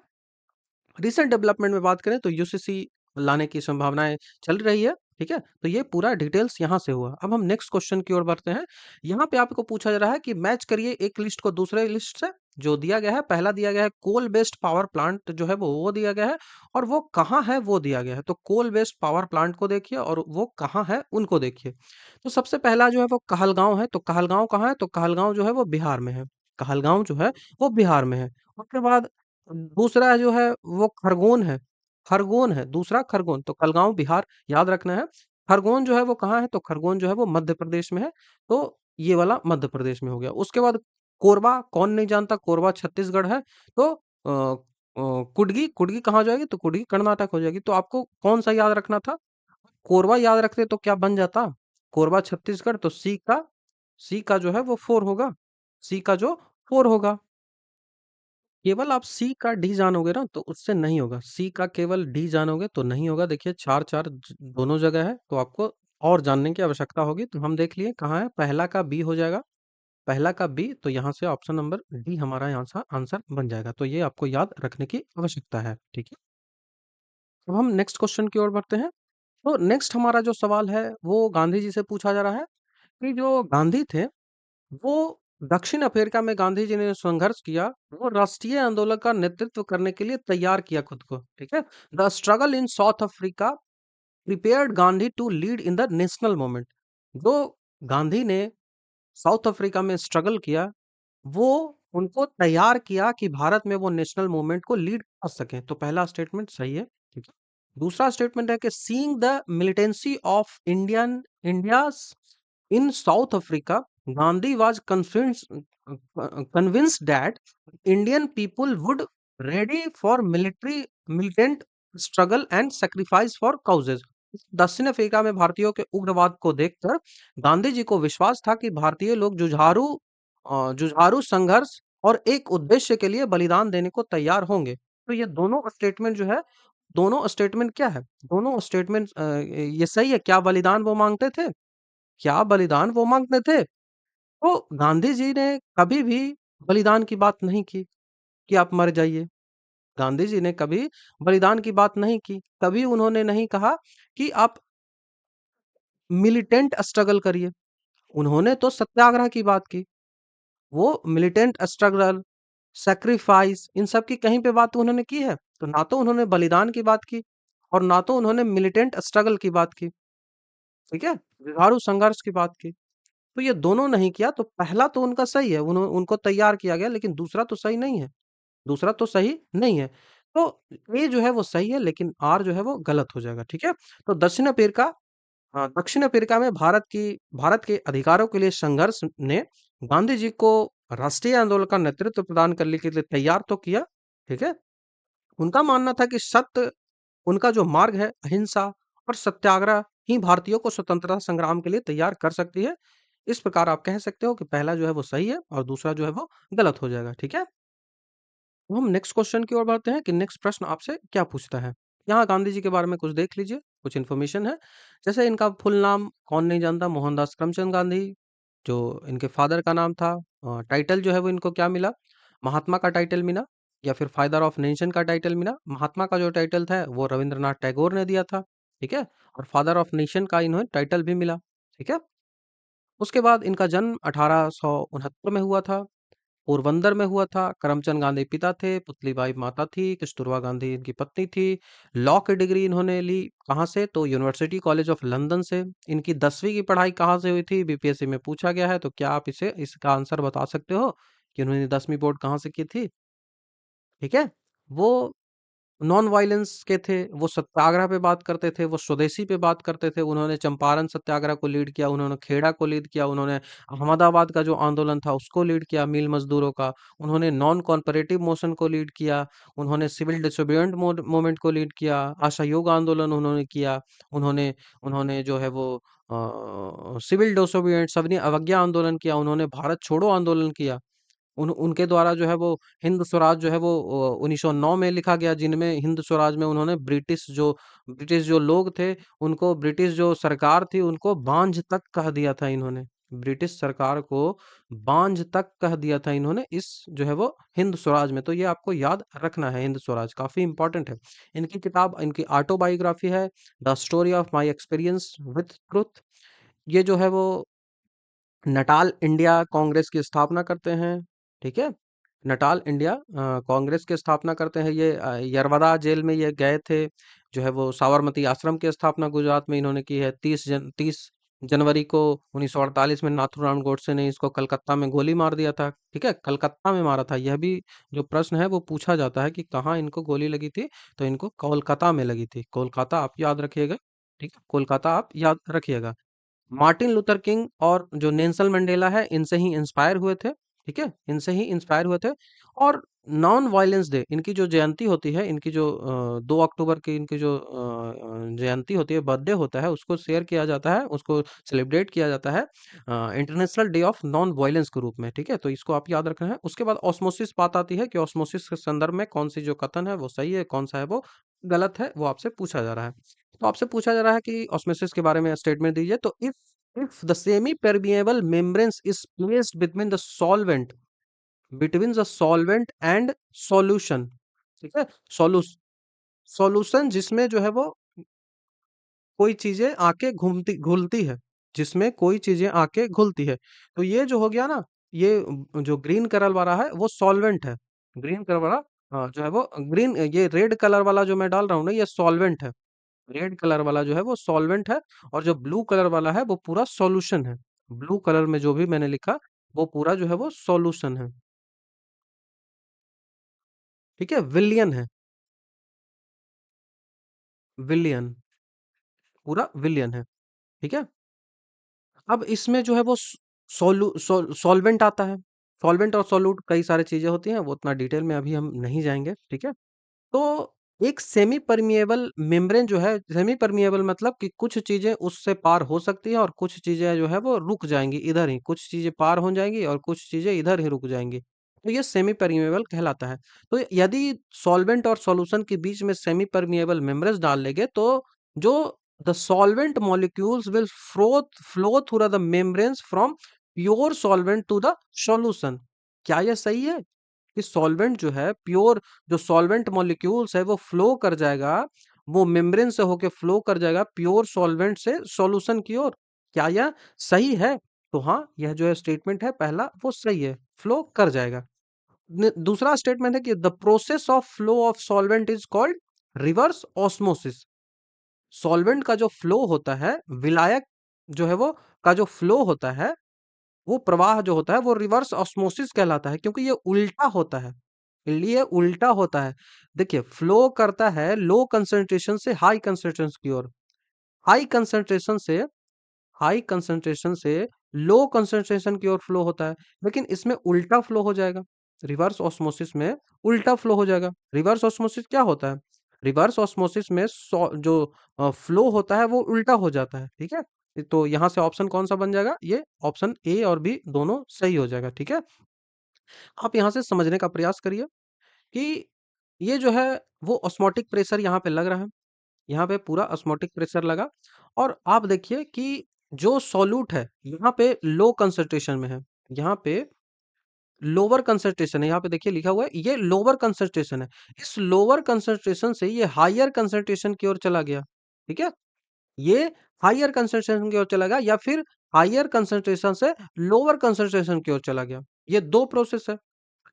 रिसेंट डेवलपमेंट में बात करें तो यूसीसी लाने की संभावनाएं चल रही है। ठीक है, तो ये पूरा डिटेल्स यहाँ से हुआ। अब हम नेक्स्ट क्वेश्चन की ओर बढ़ते हैं। यहाँ पे आपको पूछा जा रहा है कि मैच करिए एक लिस्ट को दूसरे लिस्ट से। जो दिया गया है, पहला दिया गया है कोल बेस्ड पावर प्लांट जो है वो दिया गया है, और वो कहाँ है वो दिया गया है। तो कोल बेस्ड पावर प्लांट को देखिए और वो कहाँ है उनको देखिए। तो सबसे पहला जो है वो कहलगांव है। तो कहलगांव कहाँ है, तो कहलगांव जो है वो बिहार में है। कहलगांव जो है वो बिहार में है। उसके बाद दूसरा जो है वो खरगोन है। खरगोन है दूसरा, खरगोन। तो कलगांव बिहार याद रखना है। खरगोन जो है वो कहाँ है, तो खरगोन जो है वो मध्य प्रदेश में है। तो ये वाला मध्य प्रदेश में हो गया। उसके बाद कोरबा, कौन नहीं जानता, कोरबा छत्तीसगढ़ है। तो कुडगी, कुडगी कहाँ जाएगी, तो कुडगी कर्नाटक हो जाएगी। तो आपको कौन सा याद रखना था, कोरबा याद रखते तो क्या बन जाता, कोरबा छत्तीसगढ़। तो सी का जो है वो 4 होगा, सी का जो 4 होगा। केवल आप सी का डी जानोगे ना तो उससे नहीं होगा, सी का केवल डी जानोगे तो नहीं होगा। देखिए 4 4 दोनों जगह है, तो आपको और जानने की आवश्यकता होगी। तो हम देख लिए कहाँ है, पहला का बी हो जाएगा, पहला का बी। तो यहाँ से ऑप्शन नंबर डी हमारा यहाँ से आंसर बन जाएगा। तो ये आपको याद रखने की आवश्यकता है। ठीक है। अब हम नेक्स्ट क्वेश्चन की ओर बढ़ते हैं। तो नेक्स्ट हमारा जो सवाल है वो गांधी जी से पूछा जा रहा है कि जो गांधी थे वो दक्षिण अफ्रीका में गांधी जी ने संघर्ष किया, वो राष्ट्रीय आंदोलन का नेतृत्व करने के लिए तैयार किया खुद को। ठीक है। The struggle in South Africa prepared Gandhi to lead in the national movement. जो गांधी ने साउथ अफ्रीका में स्ट्रगल किया, वो उनको तैयार किया कि भारत में वो नेशनल मूवमेंट को लीड कर सके। तो पहला स्टेटमेंट सही है। ठीक है। दूसरा स्टेटमेंट है कि seeing the militancy of India In South Africa, Gandhi was convinced that Indian people would ready for militant struggle and sacrifice for causes. दक्षिण अफ्रीका में भारतीयों के उग्रवाद को देखकर गांधी जी को विश्वास था कि भारतीय लोग जुझारू संघर्ष और एक उद्देश्य के लिए बलिदान देने को तैयार होंगे। तो ये दोनों स्टेटमेंट जो है, दोनों स्टेटमेंट क्या है? दोनों स्टेटमेंट ये सही है? क्या बलिदान वो मांगते थे? क्या बलिदान वो मांगते थे? तो गांधी जी ने कभी भी बलिदान की बात नहीं की कि आप मर जाइए। गांधी जी ने कभी बलिदान की बात नहीं की। कभी उन्होंने नहीं कहा कि आप मिलिटेंट स्ट्रगल करिए। उन्होंने तो सत्याग्रह की बात की। वो मिलिटेंट स्ट्रगल, सैक्रिफाइस इन सब की कहीं पे बात उन्होंने की है? तो ना तो उन्होंने बलिदान की बात की और ना तो उन्होंने मिलिटेंट स्ट्रगल की बात की। ठीक है? जुझारू संघर्ष की बात की। तो ये दोनों नहीं किया तो पहला तो उनका सही है, उनको तैयार किया गया लेकिन दूसरा तो सही नहीं है, दूसरा तो सही नहीं है। तो ए जो है वो सही है लेकिन आर जो है वो गलत हो जाएगा, ठीक है? तो दक्षिण अफ्रीका में भारत के अधिकारों के लिए संघर्ष ने गांधी जी को राष्ट्रीय आंदोलन का नेतृत्व प्रदान करने के लिए तैयार तो किया, ठीक है? उनका मानना था कि सत्य उनका जो मार्ग है अहिंसा और सत्याग्रह ही भारतीयों को स्वतंत्रता संग्राम के लिए तैयार कर सकती है। इस प्रकार आप कह सकते हो कि पहला जो है वो सही है और दूसरा जो है वो गलत हो जाएगा, ठीक है? तो हम नेक्स्ट क्वेश्चन की ओर बढ़ते हैं कि नेक्स्ट प्रश्न आपसे क्या पूछता है। यहाँ गांधी जी के बारे में कुछ देख लीजिए, कुछ इन्फॉर्मेशन है। जैसे इनका फुल नाम कौन नहीं जानता, मोहनदास करमचंद गांधी, जो इनके फादर का नाम था। टाइटल जो है वो इनको क्या मिला? महात्मा का टाइटल मिला या फिर फादर ऑफ नेशन का टाइटल मिला। महात्मा का जो टाइटल था वो रविंद्रनाथ टैगोर ने दिया था, ठीक है? और फादर ऑफ नेशन का इन्हें टाइटल भी मिला, ठीक है? उसके बाद इनका जन्म 1869 में हुआ था, पोरबंदर में हुआ था। करमचंद गांधी पिता थे, पुतलीबाई माता थी, कस्तूरबा गांधी इनकी पत्नी थी। लॉ की डिग्री इन्होंने ली कहाँ से? तो यूनिवर्सिटी कॉलेज ऑफ लंदन से। इनकी 10वीं की पढ़ाई कहाँ से हुई थी? बीपीएससी में पूछा गया है, तो क्या आप इसे इसका आंसर बता सकते हो कि उन्होंने 10वीं बोर्ड कहाँ से की थी? ठीक है? वो नॉन वायलेंस के थे, वो सत्याग्रह पे बात करते थे, वो स्वदेशी पे बात करते थे। उन्होंने चंपारण सत्याग्रह को लीड किया, उन्होंने खेड़ा को लीड किया, उन्होंने अहमदाबाद का जो आंदोलन था उसको लीड किया, मिल मजदूरों का। उन्होंने नॉन कॉर्पोरेटिव मोशन को लीड किया, उन्होंने सिविल डिसोबिडेंट मूवमेंट को लीड किया, असहयोग आंदोलन उन्होंने किया। उन्होंने उन्होंने जो है वो सिविल डिसोबिडेंट सविनय अवज्ञा आंदोलन किया, उन्होंने भारत छोड़ो आंदोलन किया। उनके द्वारा जो है वो हिंद स्वराज जो है वो 1909 में लिखा गया, जिनमें हिंद स्वराज में उन्होंने ब्रिटिश जो लोग थे, उनको ब्रिटिश जो सरकार थी उनको बांझ तक कह दिया था इन्होंने। ब्रिटिश सरकार को बांझ तक कह दिया था इन्होंने इस जो है वो हिंद स्वराज में। तो ये आपको याद रखना है, हिंद स्वराज काफी इंपॉर्टेंट है। इनकी किताब, इनकी ऑटोबायोग्राफी है the story of my experience with truth. ये जो है वो नटाल इंडिया कांग्रेस की स्थापना करते हैं, ठीक है? नटाल इंडिया कांग्रेस की स्थापना करते हैं ये। यरवदा जेल में ये गए थे। जो है वो साबरमती आश्रम की स्थापना गुजरात में इन्होंने की है। 30 जनवरी को 1948 में नाथूराम गोडसे ने इसको कलकत्ता में गोली मार दिया था, ठीक है? कलकत्ता में मारा था। यह भी जो प्रश्न है वो पूछा जाता है कि कहाँ इनको गोली लगी थी, तो इनको कोलकाता में लगी थी। कोलकाता आप याद रखिएगा, ठीक है? कोलकाता आप याद रखिएगा। मार्टिन लूथर किंग और जो नेल्सन मंडेला है इनसे ही इंस्पायर हुए थे, ठीक है? इनसे ही इंस्पायर हुए थे। और नॉन वायलेंस डे, इनकी जो जयंती होती है, इनकी जो 2 अक्टूबर की इनकी जो जयंती होती है, बर्थडे होता है, उसको शेयर किया जाता है, उसको सेलिब्रेट किया जाता है international day of non violence के रूप में, ठीक है? तो इसको आप याद रखना है। उसके बाद ऑस्मोसिस बात आती है कि ऑस्मोसिस के संदर्भ में कौन सी जो कथन है वो सही है, कौन सा है वो गलत है, वो आपसे पूछा जा रहा है। तो आपसे पूछा जा रहा है कि ऑस्मोसिस के बारे में स्टेटमेंट दीजिए। तो if the semi-permeable membranes is placed between the solvent and solution, ठीक है? सॉल्यूशन जिसमें जो है वो कोई चीजें आके घुलती है, जिसमें कोई चीजें आके घुलती है। तो ये जो हो गया ना, ये जो ग्रीन कलर वाला है वो सॉल्वेंट है। ग्रीन कलर वाला जो है वो ग्रीन, ये रेड कलर वाला जो मैं डाल रहा हूँ ना, ये सॉल्वेंट है। रेड कलर वाला जो है वो सॉल्वेंट है और जो ब्लू कलर वाला है वो पूरा सॉल्यूशन है। ब्लू कलर में जो भी मैंने लिखा वो पूरा जो है वो सॉल्यूशन है, ठीक है? विलियन है, विलियन, पूरा विलियन है, ठीक है? अब इसमें जो है वो सॉल्वेंट आता है। सॉल्वेंट और सोल्यूट कई सारी चीज़ें होती हैं, वो उतना डिटेल में अभी हम नहीं जाएँगे, ठीक है? तो एक सेमी परमिएबल मेम्ब्रेन जो है, सेमी परमिएबल मतलब कि कुछ चीज़ें उससे पार हो सकती हैं और कुछ चीज़ें जो है वो रुक जाएँगी इधर ही, कुछ चीज़ें पार हो जाएँगी और कुछ चीज़ें इधर ही रुक जाएँगी। तो ये सेमी परमिएबल कहलाता है। तो यदि सॉल्वेंट और सॉल्यूशन के बीच में सेमी परमिएबल मेम्ब्रेन्स डाल लेंगे तो जो the solvent molecules will flow through the membranes from pure solvent to the solution. क्या ये सही है? कि सॉल्वेंट जो है प्योर, जो सॉल्वेंट मॉलिक्यूल्स है वो फ्लो कर जाएगा, वो मेम्ब्रेन से होके फ्लो कर जाएगा प्योर सॉल्वेंट से सॉल्यूशन की ओर। क्या यह सही है? तो हाँ, यह जो है स्टेटमेंट है पहला वो सही है, फ्लो कर जाएगा। दूसरा स्टेटमेंट है कि the process of flow of solvent is called reverse osmosis. Solvent का जो फ्लो होता है, विलायक जो है वो का जो फ्लो होता है, वो प्रवाह जो होता है वो रिवर्स ऑस्मोसिस कहलाता है, क्योंकि ये उल्टा होता है। ये उल्टा होता है। देखिए, फ्लो करता है लो कंसंट्रेशन से हाई कंसंट्रेशन की ओर, हाई कंसंट्रेशन से हाई कंसंट्रेशन से लो कंसंट्रेशन की ओर फ्लो होता है, लेकिन इसमें उल्टा फ्लो हो जाएगा। रिवर्स ऑस्मोसिस में उल्टा फ्लो हो जाएगा। रिवर्स ऑस्मोसिस क्या होता है? रिवर्स ऑस्मोसिस में जो फ्लो होता है वो उल्टा हो जाता है, ठीक है? तो यहाँ से ऑप्शन कौन सा बन जाएगा? ये ऑप्शन ए और बी दोनों सही हो जाएगा, ठीक है? आप यहाँ से समझने का प्रयास करिए कि ये जो है वो ऑस्मोटिक प्रेशर यहाँ पे लग रहा है। यहाँ पे पूरा ऑस्मोटिक प्रेशर लगा और आप देखिए कि जो सॉल्यूट है यहाँ पे लो कंसंट्रेशन में है, यहाँ पे लोअर कंसंट्रेशन है, यहाँ पे देखिए लिखा हुआ है ये लोअर कंसंट्रेशन है। इस लोअर कंसंट्रेशन से ये हायर कंसंट्रेशन की ओर चला गया, ठीक है? ये हायर कंसंट्रेशन की ओर चला गया या फिर हायर कंसंट्रेशन से लोअर कंसंट्रेशन की ओर चला गया। ये दो प्रोसेस है,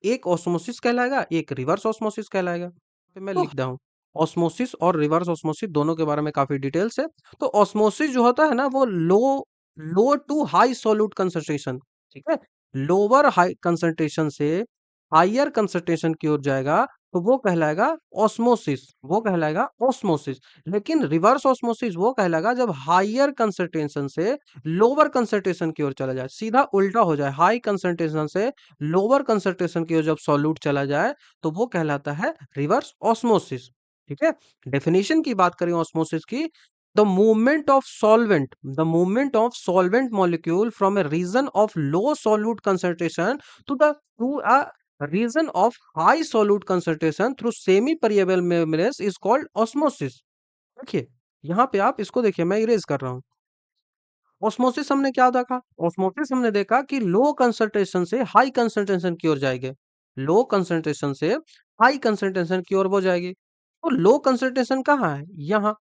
एक ऑस्मोसिस कहलाएगा, एक रिवर्स ऑस्मोसिस कहलाएगा। तो मैं लिख रहा हूँ, ऑस्मोसिस और रिवर्स ऑस्मोसिस दोनों के बारे में काफी डिटेल्स है। तो ऑस्मोसिस जो होता है ना वो लो लो टू हाई सोल्यूट कंसंट्रेशन, ठीक है? लोअर हाई कंसंट्रेशन से हायर कंसंट्रेशन की ओर जाएगा तो वो कहलाएगा ऑस्मोसिस, वो कहलाएगा ऑस्मोसिस। लेकिन रिवर्स ऑस्मोसिस वो कहलाएगा जब हायर कंसंट्रेशन से लोअर कंसंट्रेशन की ओर चला जाए, सीधा उल्टा हो जाए, हाई कंसंट्रेशन से लोअर कंसंट्रेशन की ओर जब सॉल्यूट चला जाए तो वो कहलाता है रिवर्स ऑस्मोसिस, ठीक है? डेफिनेशन की बात करें ऑस्मोसिस की, the movement of solvent molecule from a region of low solute concentration to a region of high solute concentration through semi permeable membranes is called osmosis. देखिए, यहाँ पे आप इसको देखिए, मैं इरेज कर रहा हूँ। ऑस्मोसिस हमने क्या देखा? ऑस्मोसिस हमने देखा कि लो कंसंट्रेशन से हाई कंसंट्रेशन की ओर जाएंगे, लो कंसंट्रेशन से हाई कंसंट्रेशन की ओर वो जाएगी। तो लो कंसंट्रेशन कहाँ है? यहाँ।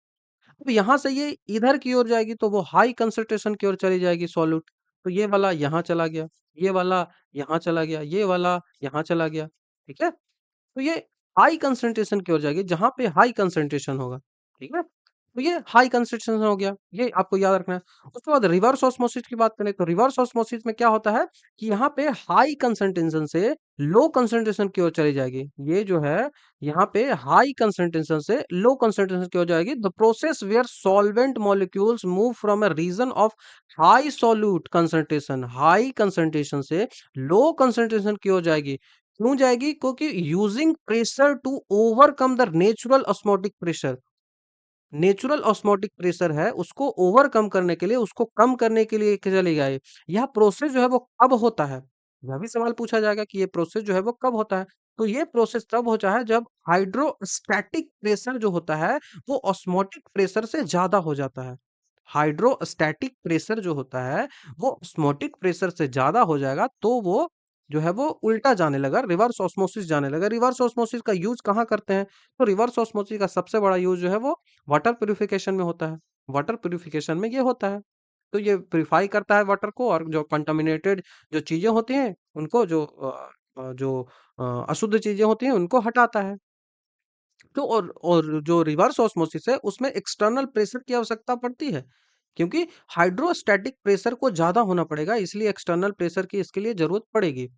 अब यहाँ से ये इधर की ओर जाएगी तो वो हाई कंसंट्रेशन की ओर चली जाएगी सॉल्यूट। तो ये वाला यहाँ चला गया, ये वाला यहाँ चला गया, ये वाला यहाँ चला गया, ठीक है? तो ये हाई कंसंट्रेशन की ओर जाएगी जहां पे हाई कंसंट्रेशन होगा, ठीक है? तो ये हाई कंसंट्रेशन हो गया, ये आपको याद रखना है। उसके बाद रिवर्स ऑस्मोसिस की बात करें तो रिवर्स ऑस्मोसिस में क्या होता है कि यहाँ पे हाई कंसंट्रेशन से लो कंसंट्रेशन की ओर चली जाएगी। ये जो है यहाँ पे हाई कंसंट्रेशन से लो कंसंट्रेशन की ओर जाएगी। The process where solvent molecules move from a region of high solute concentration, high concentration से लो कंसंट्रेशन की ओर जाएगी। क्यों जाएगी? क्योंकि using pressure to overcome the natural osmotic pressure, natural osmotic pressure है उसको ओवरकम करने के लिए, उसको कम करने के लिए चले गए। यह प्रोसेस जो है वो कब होता है? यह भी सवाल पूछा जाएगा कि ये प्रोसेस जो है वो कब होता है? तो ये प्रोसेस तब होता है जब हाइड्रोस्टैटिक प्रेशर जो होता है वो ऑस्मोटिक प्रेशर से ज्यादा हो जाता है। हाइड्रोस्टैटिक प्रेशर जो होता है वो ऑस्मोटिक प्रेशर से ज्यादा हो जाएगा तो वो जो है वो उल्टा जाने लगा, रिवर्स ऑस्मोसिस जाने लगा। रिवर्स ऑस्मोसिस का यूज कहाँ करते हैं? तो रिवर्स ऑस्मोसिस का सबसे बड़ा यूज जो है वो वाटर प्यूरिफिकेशन में होता है। वाटर प्यूरिफिकेशन में ये होता है। तो ये प्यूरिफाई करता है वाटर को और जो कंटामिनेटेड जो चीजें होती हैं उनको, जो अशुद्ध चीजें होती हैं उनको हटाता है। तो और जो रिवर्स ऑस्मोसिस है उसमें एक्सटर्नल प्रेशर की आवश्यकता पड़ती है, क्योंकि हाइड्रोस्टैटिक प्रेशर को ज्यादा होना पड़ेगा, इसलिए एक्सटर्नल प्रेशर की इसके लिए जरूरत पड़ेगी।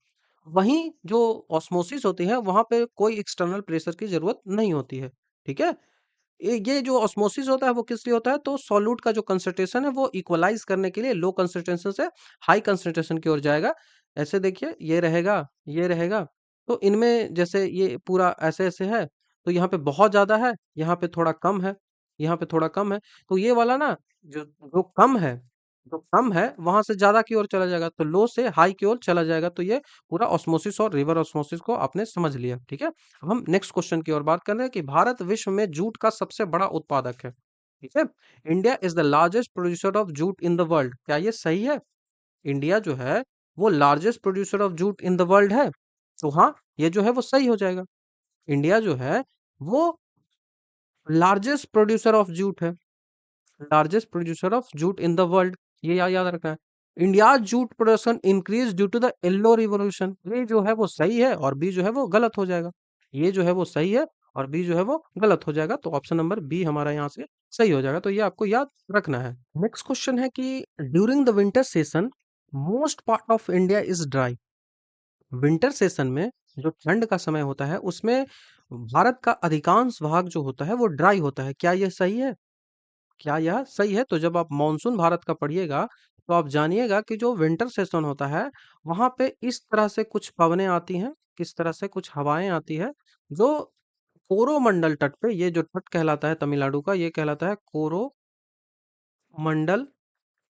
वहीं जो ऑस्मोसिस होती है वहां पे कोई एक्सटर्नल प्रेशर की जरूरत नहीं होती है, ठीक है? ये जो ऑस्मोसिस होता है वो किस लिए होता है, तो सॉल्यूट का जो कंसंट्रेशन है वो इक्वलाइज करने के लिए लो कंसंट्रेशन से हाई कंसंट्रेशन की ओर जाएगा। ऐसे देखिए ये रहेगा, ये रहेगा। तो इनमें जैसे ये पूरा ऐसे ऐसे है, तो यहाँ पे बहुत ज्यादा है, यहाँ पे थोड़ा कम है, यहाँ पे थोड़ा कम है। तो ये वाला ना, जो जो कम है, जो कम है वहां से ज्यादा की ओर चला जाएगा, तो लो से हाई की ओर चला जाएगा। तो ये पूरा ऑस्मोसिस और रिवर ऑस्मोसिस को आपने समझ लिया, ठीक है। अब हम नेक्स्ट क्वेश्चन की ओर बात कर रहे हैं कि भारत विश्व में जूट का सबसे बड़ा उत्पादक है, ठीक है। India is the largest producer of jute in the world, क्या ये सही है? इंडिया जो है वो largest producer of jute in the world है। तो हाँ, ये जो है वो सही हो जाएगा। इंडिया जो है वो लार्जेस्ट प्रोड्यूसर ऑफ जूट है, largest producer of jute in the world, ये याद रखना है। India jute production increase due to the yellow revolution, ये जो है वो सही है और बी जो है वो गलत हो जाएगा। ये जो है वो सही है और बी जो है वो गलत हो जाएगा, तो ऑप्शन नंबर बी हमारा यहाँ से सही हो जाएगा। तो ये आपको याद रखना है। नेक्स्ट क्वेश्चन है कि during the winter session most part of India is dry. Winter session में जो ठंड का समय होता है उसमें भारत का अधिकांश भाग जो होता है वो ड्राई होता है, क्या ये सही है? क्या यह सही है? तो जब आप मॉनसून भारत का पढ़िएगा तो आप जानिएगा कि जो विंटर सेशन होता है वहां पे इस तरह से कुछ पवनें आती हैं, किस तरह से कुछ हवाएं आती है, जो कोरोमंडल तट पे, ये जो तट कहलाता है तमिलनाडु का, ये कहलाता है कोरोमंडल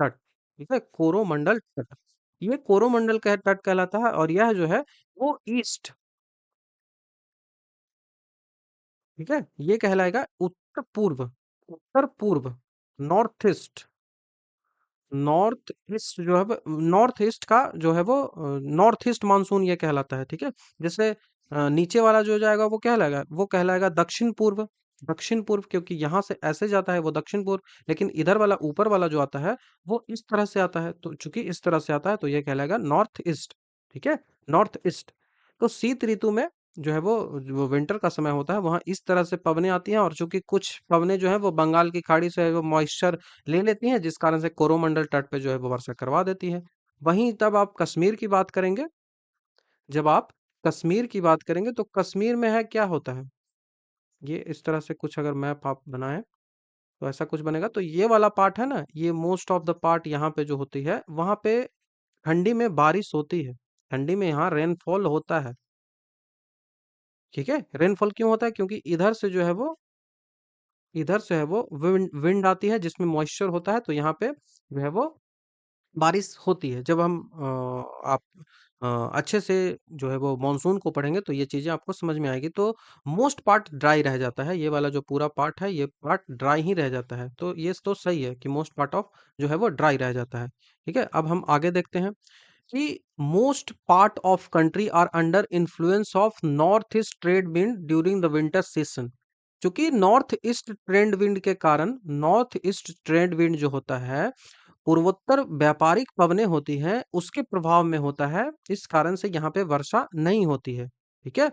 तट, ठीक है, कोरोमंडल तट। ये कोरोमंडल का तट कहलाता है और यह जो है वो ईस्ट, ठीक है, ये कहलाएगा उत्तर पूर्व, उत्तर पूर्व, नॉर्थ ईस्ट, नॉर्थ ईस्ट जो है नॉर्थ ईस्ट का जो है वो नॉर्थ ईस्ट मानसून ये कहलाता है, ठीक है। जैसे नीचे वाला जो जाएगा वो कहलाएगा दक्षिण पूर्व, दक्षिण पूर्व, क्योंकि यहाँ से ऐसे जाता है वो दक्षिण पूर्व। लेकिन इधर वाला ऊपर वाला जो आता है वो इस तरह से आता है, तो चूंकि इस तरह से आता है तो ये कहलाएगा नॉर्थ ईस्ट, ठीक है, नॉर्थ ईस्ट। तो शीत ऋतु में जो है वो विंटर का समय होता है, वहां इस तरह से पवनें आती हैं, और चूंकि कुछ पवनें जो है वो बंगाल की खाड़ी से वो मॉइस्चर ले लेती हैं, जिस कारण से कोरोमंडल तट पे जो है वो वर्षा करवा देती है। वहीं तब आप कश्मीर की बात करेंगे, जब आप कश्मीर की बात करेंगे तो कश्मीर में है क्या होता है, ये इस तरह से कुछ अगर मैप आप बनाएं तो ऐसा कुछ बनेगा। तो ये वाला पार्ट है ना, ये मोस्ट ऑफ द पार्ट यहाँ पे जो होती है वहां पे ठंडी में बारिश होती है, ठंडी में यहाँ रेनफॉल होता है, ठीक है। रेनफॉल क्यों होता है? क्योंकि इधर से है वो विंड विंड आती है जिसमें मॉइस्चर होता है, तो यहाँ पे जो है वो बारिश होती है। जब हम आप अच्छे से जो है वो मॉनसून को पढ़ेंगे तो ये चीजें आपको समझ में आएगी। तो मोस्ट पार्ट ड्राई रह जाता है, ये वाला जो पूरा पार्ट है ये पार्ट ड्राई ही रह जाता है, तो ये तो सही है कि मोस्ट पार्ट ऑफ जो है वो ड्राई रह जाता है, ठीक है। अब हम आगे देखते हैं कि most part of country are under influence of north east trade wind during the winter season. क्योंकि नॉर्थ ईस्ट ट्रेंड विंड के कारण, नॉर्थ ईस्ट ट्रेंड विंड जो होता है पूर्वोत्तर व्यापारिक पवनें होती हैं उसके प्रभाव में होता है, इस कारण से यहाँ पे वर्षा नहीं होती है, ठीक है।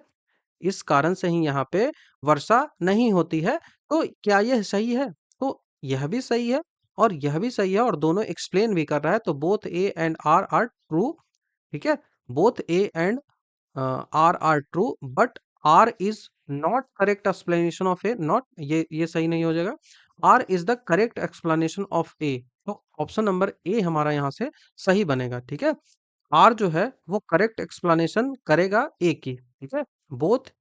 इस कारण से ही यहाँ पे वर्षा नहीं होती है। तो क्या यह सही है? तो यह भी सही है और यह भी सही है, और दोनों एक्सप्लेन भी कर रहा है, तो both A and R true, ठीक है। Both A and R true, but R is not correct explanation of A, not, ये सही नहीं हो जाएगा। R is the correct explanation of A, तो ऑप्शन नंबर ए हमारा यहाँ से सही बनेगा, ठीक है। आर जो है वो करेक्ट एक्सप्लेनेशन करेगा ए की, ठीक है। Both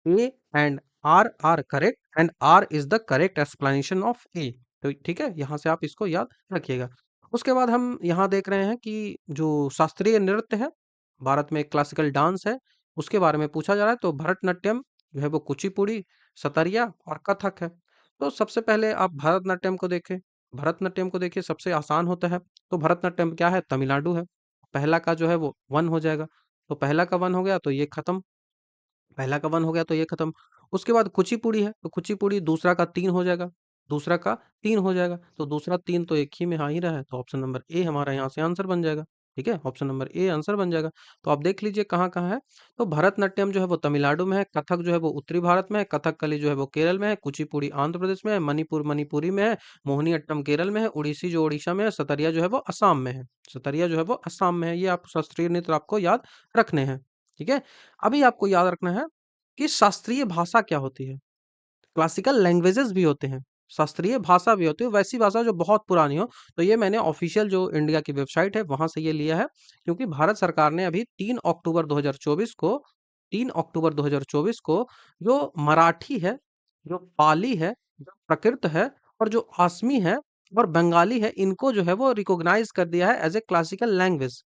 A and R correct and R is the correct explanation of A, तो ठीक है, यहाँ से आप इसको याद रखिएगा। उसके बाद हम यहाँ देख रहे हैं कि जो शास्त्रीय नृत्य है, भारत में क्लासिकल डांस है, उसके बारे में पूछा जा रहा है। तो भरतनाट्यम जो है वो कुचिपुड़ी, सतरिया और कथक है। तो सबसे पहले आप भरतनाट्यम को देखें, भरतनाट्यम को देखिए, सबसे आसान होता है। तो भरतनाट्यम क्या है, तमिलनाडु है। पहला का जो है वो वन हो जाएगा, तो पहला का वन हो गया तो ये खत्म, पहला का वन हो गया तो ये खत्म। उसके बाद कुचिपुड़ी है, तो कुचिपुड़ी दूसरा का तीन हो जाएगा, दूसरा का तीन हो जाएगा, तो दूसरा तीन तो एक ही में आ ही रहा है, तो ऑप्शन नंबर ए हमारा यहाँ से आंसर बन जाएगा, ठीक है, ऑप्शन नंबर ए आंसर बन जाएगा। तो आप देख लीजिए कहाँ कहाँ है। तो भरतनाट्यम जो है वो तमिलनाडु में है, कथक जो है वो उत्तरी भारत में है, कथकली जो है वो केरल में है, कुचिपुड़ी आंध्र प्रदेश में है, मणिपुर मणिपुरी में है, मोहिनी अट्टम केरल में है, उड़ीसी जो उड़ीसा में है, सतरिया जो है वो असम में है, सतरिया जो है वो असम में है। ये आप शास्त्रीय नृत्य आपको याद रखने हैं, ठीक है। अभी आपको याद रखना है कि शास्त्रीय भाषा क्या होती है। क्लासिकल लैंग्वेजेस भी होते हैं, शास्त्रीय भाषा भी होती है, वैसी भाषा जो बहुत पुरानी हो। तो ये मैंने ऑफिशियल जो इंडिया की वेबसाइट है वहां से ये लिया है, क्योंकि भारत सरकार ने अभी 3 अक्टूबर 2024 को जो मराठी है, जो पाली है, जो प्राकृत है और जो आसमी है और बंगाली है, इनको जो है वो रिकॉग्नाइज कर दिया है एज ए क्लासिकल लैंग्वेज।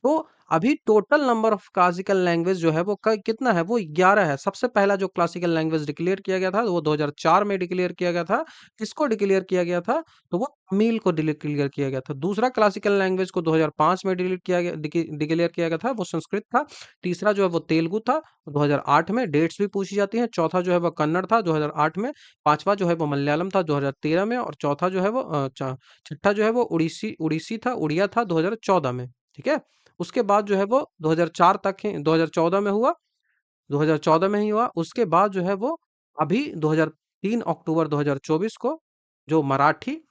तो अभी total number of classical language जो है वो कितना है, वो 11 है। सबसे पहला जो क्लासिकल लैंग्वेज डिक्लेयर किया गया था वो 2004 में डिक्लेयर किया गया था। किसको डिक्लेयर किया गया था? तो वो तमिल को डिक्लेयर किया गया था। दूसरा क्लासिकल लैंग्वेज को 2005 में डिक्लेयर किया गया था, वो संस्कृत था। तीसरा जो है वो तेलुगु था, 2008 में। डेट्स भी पूछी जाती हैं। चौथा जो है वो कन्नड़ था 2008 में। पांचवा जो है वो मलयालम था 2013 में। और चौथा जो है वो छठा जो है वो उड़ीसी उड़ीसी था, उड़िया था 2014 में। ठीक है। उसके बाद जो है वो 2004 तक ही 2014 में हुआ, 2014 में ही हुआ। उसके बाद जो है वो अभी 3 अक्टूबर 2024 को जो मराठी,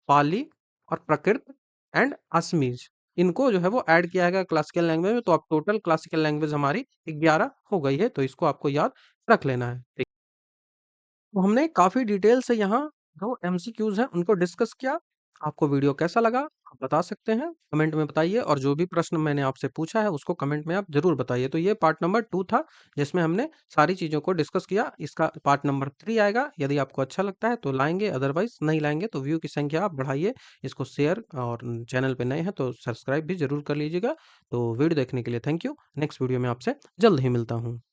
पाली और प्राकृत एंड असमीज, इनको जो है वो ऐड किया गया क्लासिकल लैंग्वेज में। तो अब टोटल क्लासिकल लैंग्वेज हमारी 11 हो गई है, तो इसको आपको याद रख लेना है। ठीक। तो हमने काफ़ी डिटेल से यहाँ जो एमसीक्यूज़ हैं उनको डिस्कस किया। आपको वीडियो कैसा लगा? आप बता सकते हैं, कमेंट में बताइए। और जो भी प्रश्न मैंने आपसे पूछा है उसको कमेंट में आप ज़रूर बताइए। तो ये पार्ट नंबर 2 था, जिसमें हमने सारी चीज़ों को डिस्कस किया। इसका पार्ट नंबर 3 आएगा। यदि आपको अच्छा लगता है तो लाएँगे, अदरवाइज़ नहीं लाएँगे। तो व्यू की संख्या आप बढ़ाइए, इसको शेयर, और चैनल पे नए हैं तो सब्सक्राइब भी ज़रूर कर लीजिएगा। तो वीडियो देखने के लिए थैंक यू। नेक्स्ट वीडियो में आपसे जल्द ही मिलता हूँ।